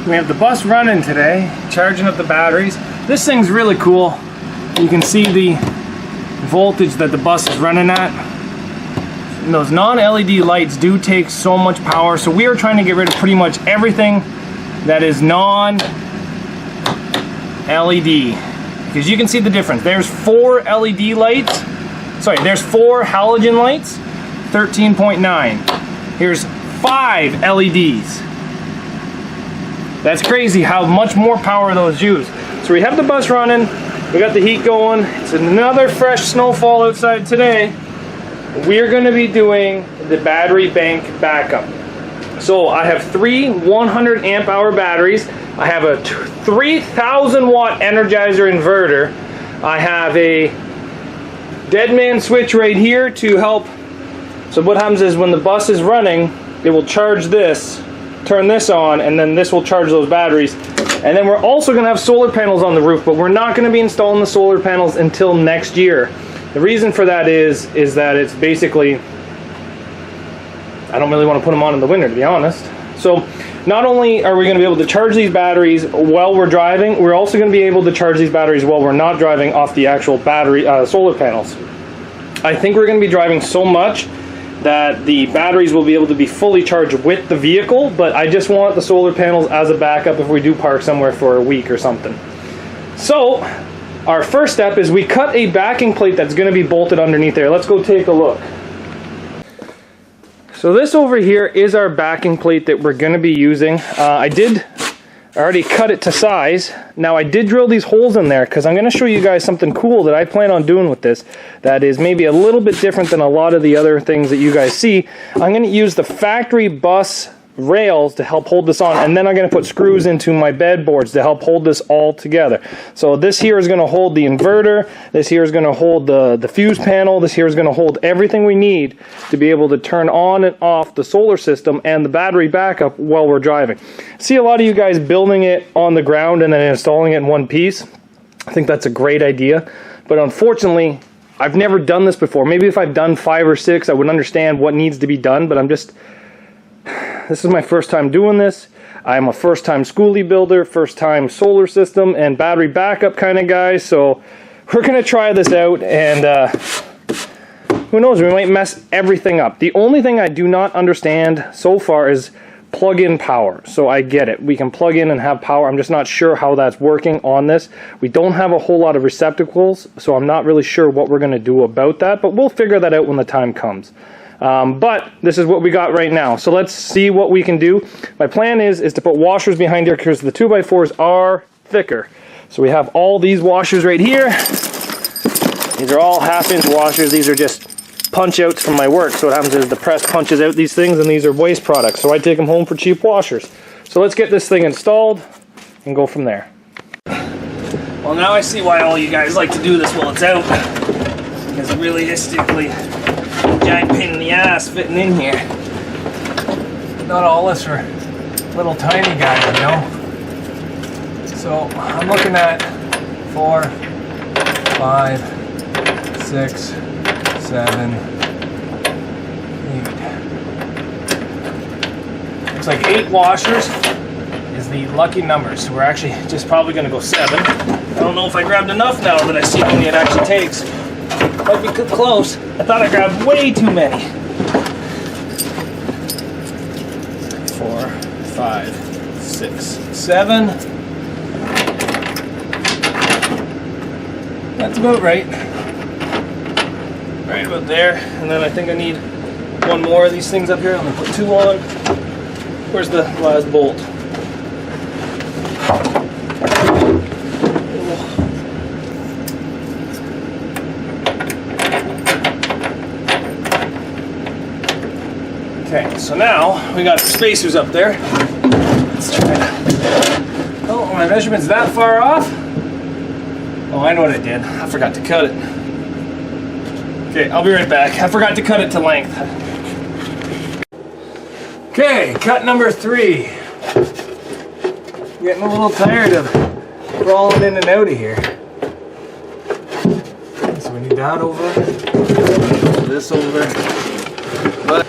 We have the bus running today, charging up the batteries. This thing's really cool. You can see the voltage that the bus is running at. And those non-LED lights do take so much power, so we are trying to get rid of pretty much everything that is non-LED. Because you can see the difference. There's 4 LED lights. Sorry, there's 4 halogen lights, 13.9. Here's 5 LEDs. That's crazy how much more power those use. So we have the bus running, we got the heat going. It's another fresh snowfall outside today. We're going to be doing the battery bank backup. So I have 3 100 amp hour batteries. I have a 3,000 watt Energizer inverter. I have a dead man switch right here to help. So what happens is when the bus is running, it will charge this, turn this on, and then this will charge those batteries. And then we're also going to have solar panels on the roof, but we're not going to be installing the solar panels until next year. The reason for that is that it's basically, I don't really want to put them on in the winter, to be honest. So not only are we going to be able to charge these batteries while we're driving, we're also going to be able to charge these batteries while we're not driving off the actual battery solar panels. I think we're going to be driving so much that the batteries will be able to be fully charged with the vehicle, but I just want the solar panels as a backup if we do park somewhere for a week or something. So our first step is we cut a backing plate that's going to be bolted underneath there. Let's go take a look. So this over here is our backing plate that we're going to be using. I already cut it to size. Now I did drill these holes in there because I'm going to show you guys something cool that I plan on doing with this that is maybe a little bit different than a lot of the other things that you guys see. I'm going to use the factory bus rails to help hold this on, and then I'm going to put screws into my bed boards to help hold this all together. So this here is going to hold the inverter, this here is going to hold the fuse panel, this here is going to hold everything we need to be able to turn on and off the solar system and the battery backup while we're driving. See a lot of you guys building it on the ground and then installing it in one piece. I think that's a great idea, but unfortunately I've never done this before. Maybe if I've done 5 or 6 I would understand what needs to be done, but this is my first time doing this. I'm a first time schoolie builder, first time solar system and battery backup kind of guy, so we're going to try this out, and who knows, we might mess everything up. The only thing I do not understand so far is plug-in power. So I get it, we can plug in and have power. I'm just not sure how that's working on this. We don't have a whole lot of receptacles, so I'm not really sure what we're going to do about that, but we'll figure that out when the time comes. But this is what we got right now. So let's see what we can do. My plan is to put washers behind here because the 2x4s are thicker. So we have all these washers right here. These are all 1/2-inch washers. These are just punch outs from my work. So what happens is the press punches out these things, and these are waste products. So I take them home for cheap washers. So let's get this thing installed and go from there. Well, now I see why all you guys like to do this while it's out. Because realistically, giant pain in the ass fitting in here. Not all this for little tiny guys, you know. So I'm looking at 4, 5, 6, 7, 8. Looks like 8 washers is the lucky number. So we're actually just probably going to go 7. I don't know if I grabbed enough now that I see how many it actually takes. Might be close. I thought I grabbed way too many. 4, 5, 6, 7. That's about right. Right about there. And then I think I need 1 more of these things up here. I'm going to put 2 on. Where's the last bolt? Okay, so now we got the spacers up there. Let's try to. Oh, my measurement's that far off? Oh, I know what I did. I forgot to cut it. Okay, I'll be right back. I forgot to cut it to length. Okay, cut number 3. Getting a little tired of crawling in and out of here. So we need that over. This over. But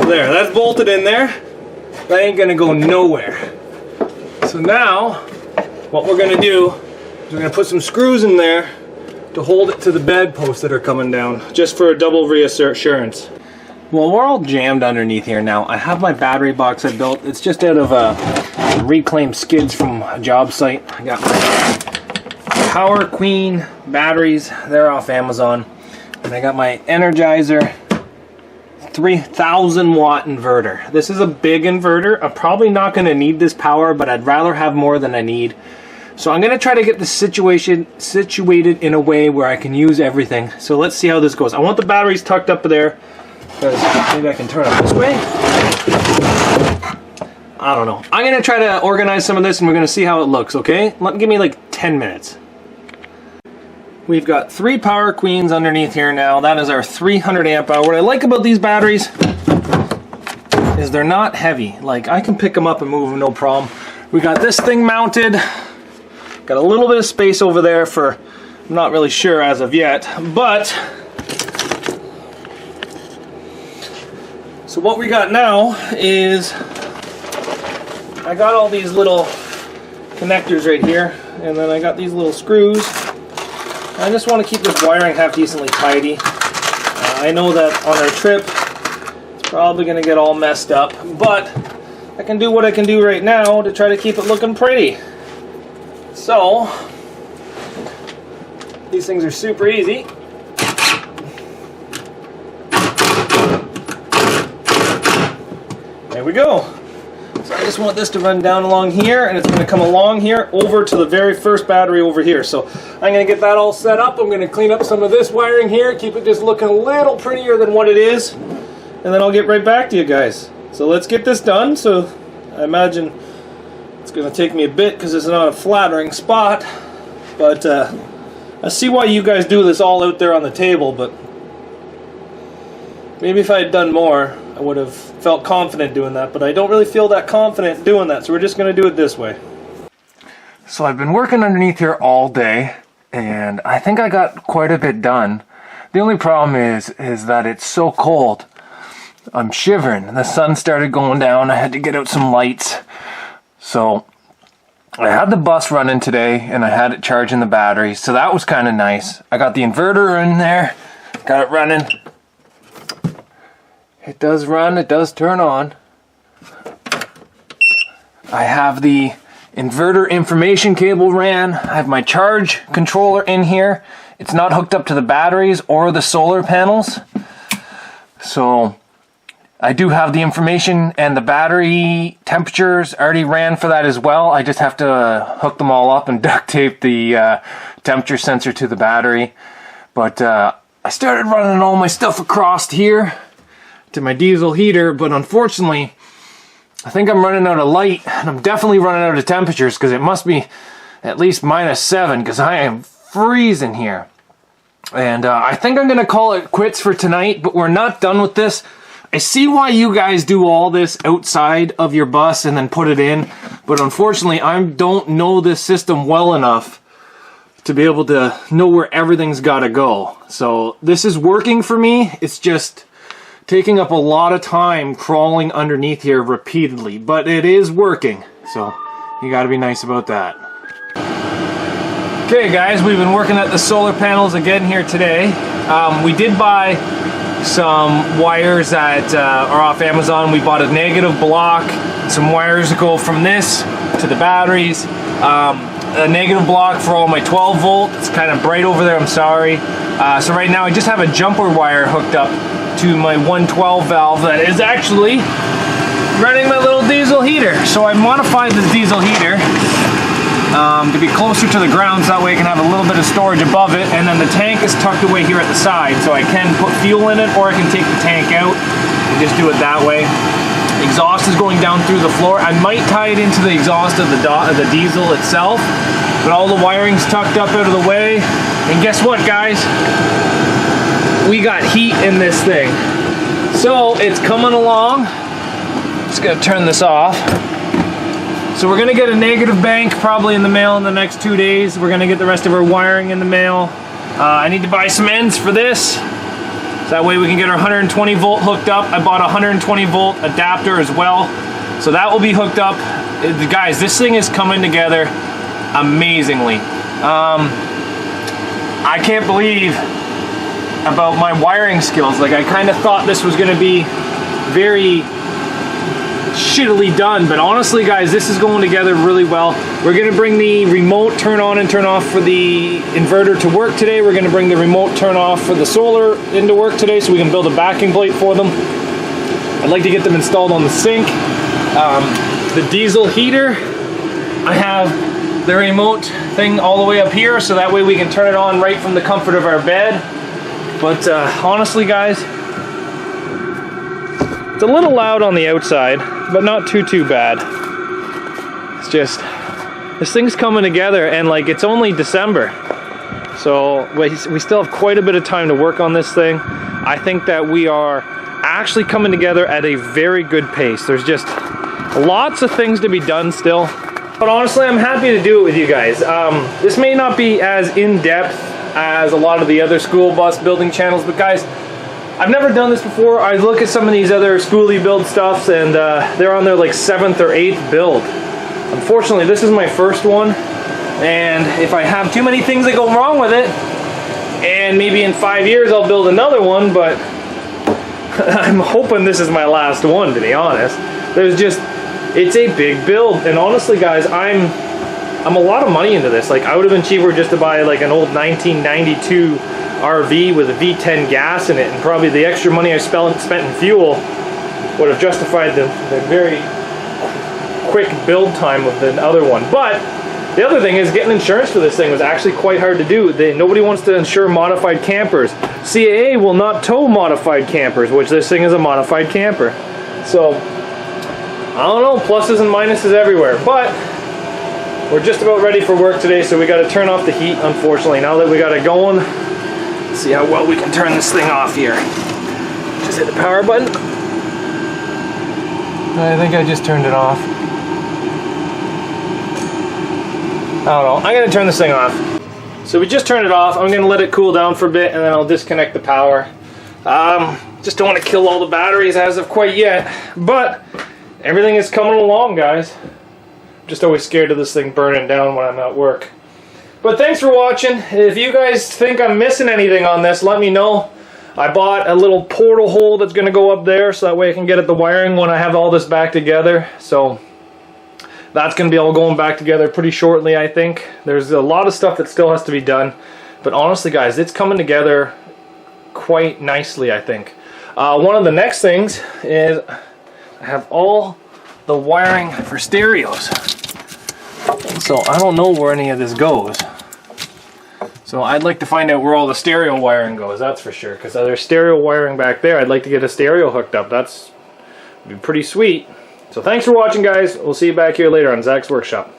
there, that's bolted in there. That ain't gonna go nowhere. So now, what we're gonna do is we're gonna put some screws in there to hold it to the bedposts that are coming down, just for a double reassurance. Well, we're all jammed underneath here now. I have my battery box I built. It's just out of reclaimed skids from a job site. I got my Power Queen batteries. They're off Amazon. And I got my Energizer 3000 watt inverter. This is a big inverter. I'm probably not going to need this power, but I'd rather have more than I need. So I'm going to try to get the situation situated in a way where I can use everything. So let's see how this goes. I want the batteries tucked up there, because maybe I can turn it this way. I don't know. I'm going to try to organize some of this and we're going to see how it looks, okay? Give me like 10 minutes. We've got 3 Power Queens underneath here now. That is our 300 amp hour. What I like about these batteries is they're not heavy. Like, I can pick them up and move them no problem. We got this thing mounted. Got a little bit of space over there for, I'm not really sure as of yet, but so what we got now is I got all these little connectors right here, and then I got these little screws. I just want to keep this wiring half decently tidy. I know that on our trip it's probably going to get all messed up, but I can do what I can do right now to try to keep it looking pretty. So, these things are super easy. There we go. So I just want this to run down along here, and it's going to come along here over to the very first battery over here. So I'm going to get that all set up. I'm going to clean up some of this wiring here, keep it just looking a little prettier than what it is, and then I'll get right back to you guys. So let's get this done. So I imagine it's going to take me a bit because it's not a flattering spot, but I see why you guys do this all out there on the table, but maybe if I had done more, I would have felt confident doing that, but I don't really feel that confident doing that, so we're just going to do it this way. So I've been working underneath here all day, and I think I got quite a bit done. The only problem is that it's so cold. I'm shivering. The sun started going down. I had to get out some lights. So I had the bus running today, and I had it charging the battery, so that was kind of nice. I got the inverter in there, got it running. It does run, it does turn on. I have the inverter information cable ran. I have my charge controller in here. It's not hooked up to the batteries or the solar panels. So I do have the information, and the battery temperatures already ran for that as well. I just have to hook them all up and duct tape the temperature sensor to the battery. But I started running all my stuff across here to my diesel heater, but unfortunately I think I'm running out of light, and I'm definitely running out of temperatures because it must be at least -7 because I am freezing here. And I think I'm gonna call it quits for tonight, but we're not done with this. I see why you guys do all this outside of your bus and then put it in, but unfortunately I don't know this system well enough to be able to know where everything's gotta go. So this is working for me. It's just taking up a lot of time crawling underneath here repeatedly, but it is working, so you gotta be nice about that. Okay guys, we've been working at the solar panels again here today. We did buy some wires that are off Amazon. We bought a negative block, some wires that go from this to the batteries, a negative block for all my 12 volt. It's kind of bright over there, I'm sorry. So right now I just have a jumper wire hooked up to my 112 valve that is actually running my little diesel heater. So I modified this diesel heater to be closer to the ground, so that way I can have a little bit of storage above it, and then the tank is tucked away here at the side, so I can put fuel in it, or I can take the tank out and just do it that way. Exhaust is going down through the floor. I might tie it into the exhaust of the diesel itself, but all the wiring's tucked up out of the way. And guess what, guys? We got heat in this thing. So it's coming along. Just gotta turn this off. So we're gonna get a negative bank probably in the mail in the next 2 days. We're gonna get the rest of our wiring in the mail. I need to buy some ends for this. So that way we can get our 120 volt hooked up. I bought a 120 volt adapter as well. So that will be hooked up. Guys, this thing is coming together amazingly. I can't believe about my wiring skills. Like, I kind of thought this was going to be very shittily done, but honestly guys, this is going together really well. We're going to bring the remote turn on and turn off for the inverter to work today. We're going to bring the remote turn off for the solar into work today, so we can build a backing plate for them. I'd like to get them installed on the sink. The diesel heater, I have the remote thing all the way up here, so that way we can turn it on right from the comfort of our bed. But honestly guys, it's a little loud on the outside, but not too bad. It's just, this thing's coming together, and like, it's only December. So we still have quite a bit of time to work on this thing. I think that we are actually coming together at a very good pace. There's just lots of things to be done still. But honestly, I'm happy to do it with you guys. This may not be as in-depth as a lot of the other school bus building channels, but guys, I've never done this before. I look at some of these other schoolie build stuffs, and they're on their like 7th or 8th build. Unfortunately, this is my first one, and if I have too many things that go wrong with it, and maybe in 5 years I'll build another one, but I'm hoping this is my last one, to be honest. It's a big build, and honestly guys, I'm a lot of money into this. Like, I would have been cheaper just to buy like an old 1992 RV with a V10 gas in it, and probably the extra money I spent in fuel would have justified the very quick build time of the other one. But the other thing is, getting insurance for this thing was actually quite hard to do. Nobody wants to insure modified campers. CAA will not tow modified campers, which this thing is a modified camper. So I don't know, pluses and minuses everywhere, but we're just about ready for work today, so we got to turn off the heat, unfortunately. Now that we got it going, let's see how well we can turn this thing off here. Just hit the power button. I think I just turned it off. I don't know. I'm going to turn this thing off. So we just turned it off. I'm going to let it cool down for a bit, and then I'll disconnect the power. Just don't want to kill all the batteries as of quite yet, but everything is coming along, guys. Just always scared of this thing burning down when I'm at work. But thanks for watching. If you guys think I'm missing anything on this, let me know. I bought a little portal hole that's going to go up there, so that way I can get at the wiring when I have all this back together. So that's going to be all going back together pretty shortly, I think. There's a lot of stuff that still has to be done. But honestly, guys, it's coming together quite nicely, I think. One of the next things is I have all the wiring for stereos. So I don't know where any of this goes. So I'd like to find out where all the stereo wiring goes, that's for sure. Because there's stereo wiring back there. I'd like to get a stereo hooked up. That'd be pretty sweet. So thanks for watching, guys. We'll see you back here later on Zach's Workshop.